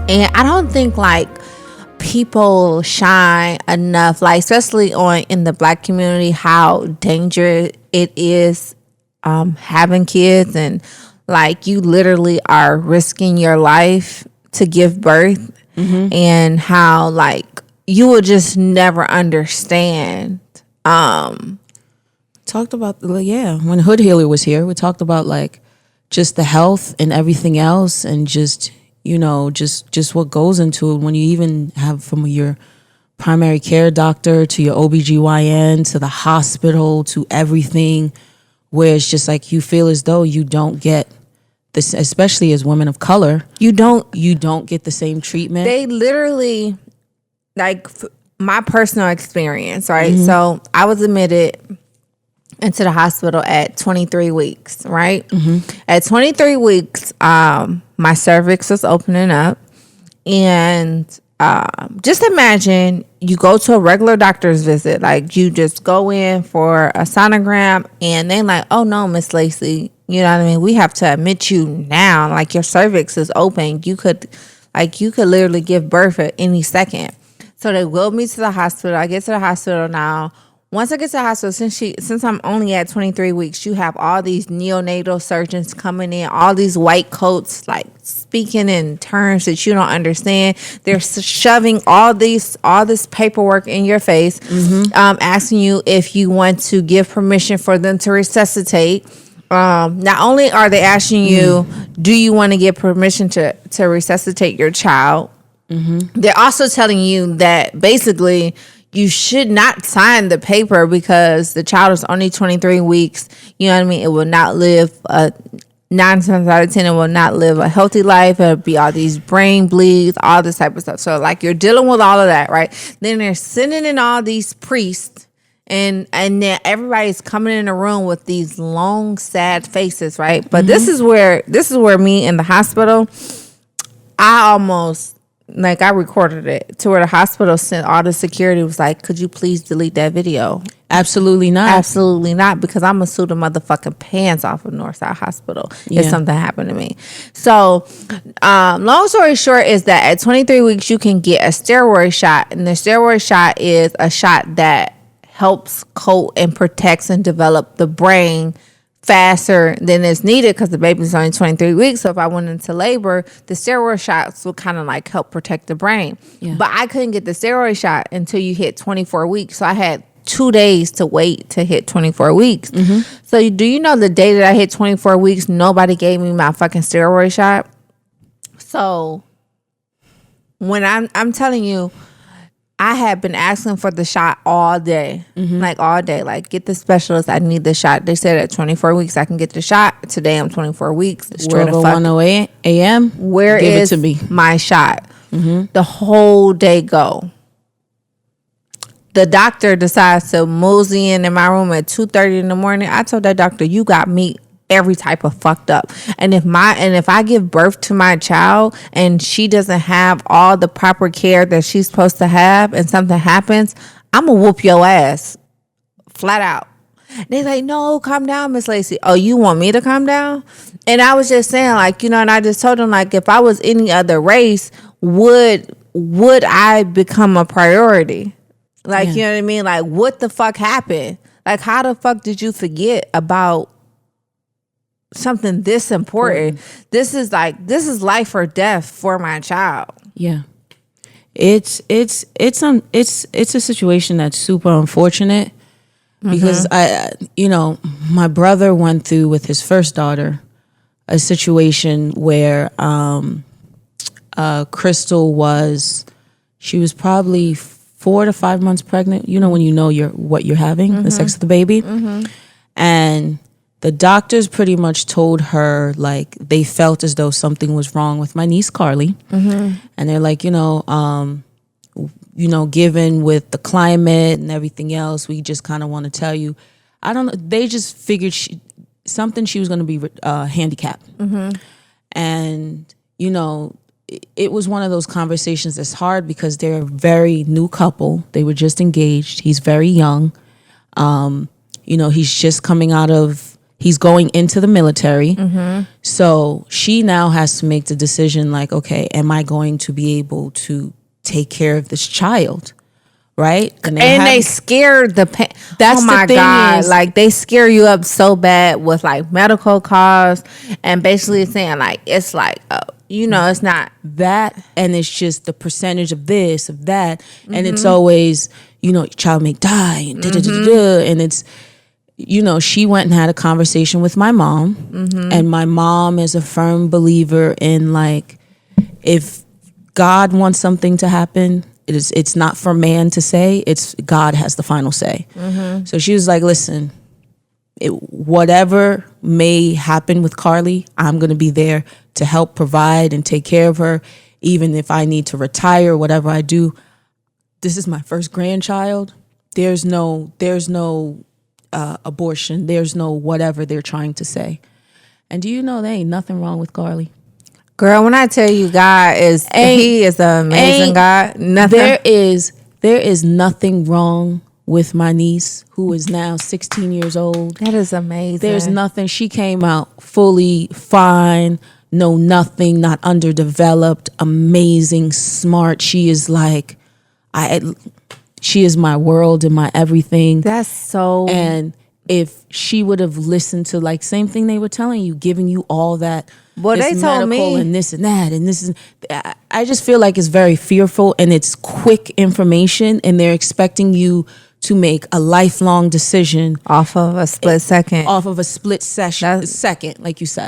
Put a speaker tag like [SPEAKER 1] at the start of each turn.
[SPEAKER 1] And I don't think like people shine enough, like especially on in the Black community, how dangerous it is having kids, and like you literally are risking your life to give birth, and how like you will just never understand.
[SPEAKER 2] Talked about when Hood Healer was here, we talked about like just the health and everything else, and just just what goes into it when you even have from your primary care doctor to your OBGYN to the hospital to everything, where it's just like you feel as though you don't get this, especially as women of color, you don't get the same treatment.
[SPEAKER 1] They literally, like my personal experience, right? So I was admitted into the hospital at 23 weeks, right? At 23 weeks, my cervix was opening up, and just imagine you go to a regular doctor's visit, like you just go in for a sonogram, and they're like, "Oh no, Miss Lacey, you know what I mean? We have to admit you now. Like your cervix is open. You could literally give birth at any second." So they wheeled me to the hospital. I get to the hospital now. Once I get to the hospital, since I'm only at 23 weeks, you have all these neonatal surgeons coming in, all these white coats, like speaking in terms that you don't understand. They're shoving all this paperwork in your face, asking you if you want to give permission for them to resuscitate. Not only are they asking you, do you want to give permission to resuscitate your child? They're also telling you that basically you should not sign the paper because the child is only 23 weeks. You know what I mean? It will not live 9 times out of 10, it will not live a healthy life. It'll be all these brain bleeds, all this type of stuff. So like you're dealing with all of that, right? Then they're sending in all these priests, and then everybody's coming in the room with these long, sad faces, right? But this is where me in the hospital, I almost, like I recorded it to where the hospital sent all the security, was like, "Could you please delete that video?"
[SPEAKER 2] Absolutely not.
[SPEAKER 1] Absolutely not, because I'm gonna sue the motherfucking pants off of Northside Hospital if something happened to me. So, long story short is that at 23 weeks you can get a steroid shot, and the steroid shot is a shot that helps coat and protects and develop the brain faster than is needed because the baby's only 23 weeks. So if I went into labor, the steroid shots would kind of like help protect the brain. But I couldn't get the steroid shot until you hit 24 weeks. So I had 2 days to wait to hit 24 weeks. So do you know the day that I hit 24 weeks, nobody gave me my fucking steroid shot? So when I'm telling you, I had been asking for the shot all day, like all day, like get the specialist. I need the shot. They said at 24 weeks I can get the shot. Today I'm 24 weeks.
[SPEAKER 2] It's 12:01 a.m.
[SPEAKER 1] Where
[SPEAKER 2] Give
[SPEAKER 1] is
[SPEAKER 2] it to me.
[SPEAKER 1] my shot? The whole day go. The doctor decides to mosey in my room at 2:30 in the morning. I told that doctor, "You got me every type of fucked up. And if I give birth to my child and she doesn't have all the proper care that she's supposed to have, and something happens, I'm gonna whoop your ass flat out." They're like, "No, calm down, Miss Lacey." "Oh, you want me to calm down?" And I was just saying, like, and I just told them, like, if I was any other race, would I become a priority? Like, you know what I mean? Like, what the fuck happened? Like, how the fuck did you forget about something this important? This is life or death for my child.
[SPEAKER 2] Yeah. It's a situation that's super unfortunate because my brother went through with his first daughter a situation where Crystal she was probably 4 to 5 months pregnant. You know when you know what you're having, the sex of the baby, and the doctors pretty much told her, like, they felt as though something was wrong with my niece Carly, and they're like, given with the climate and everything else, we just kind of want to tell you. I don't know. They just figured she was going to be handicapped, and it was one of those conversations that's hard because they're a very new couple. They were just engaged. He's very young. He's just coming out of He's going into the military. So she now has to make the decision like, okay, am I going to be able to take care of this child? Right?
[SPEAKER 1] And they scared the
[SPEAKER 2] That's
[SPEAKER 1] oh my
[SPEAKER 2] the thing
[SPEAKER 1] God.
[SPEAKER 2] is,
[SPEAKER 1] like they scare you up so bad with like medical costs and basically saying like, it's like, it's not
[SPEAKER 2] that, and it's just the percentage of this, of that. And it's always, child may die and and it's, she went and had a conversation with my mom, and my mom is a firm believer in like, if God wants something to happen, it's not for man to say, it's God has the final say. So she was like, listen, whatever may happen with Carly, I'm going to be there to help provide and take care of her, even if I need to retire, whatever I do. This is my first grandchild. There's no abortion. There's no whatever they're trying to say. And do you know there ain't nothing wrong with Carly?
[SPEAKER 1] Girl, when I tell you he is an amazing God. Nothing.
[SPEAKER 2] There is nothing wrong with my niece, who is now 16 years old.
[SPEAKER 1] That is amazing.
[SPEAKER 2] There's nothing. She came out fully fine, nothing, not underdeveloped, amazing, smart. She is like, she is my world and my everything.
[SPEAKER 1] That's so.
[SPEAKER 2] And if she would have listened to like same thing they were telling you, giving you all that.
[SPEAKER 1] Well, they told me
[SPEAKER 2] and this and that and this is. I just feel like it's very fearful and it's quick information, and they're expecting you to make a lifelong decision
[SPEAKER 1] off of a split second,
[SPEAKER 2] second, like you said.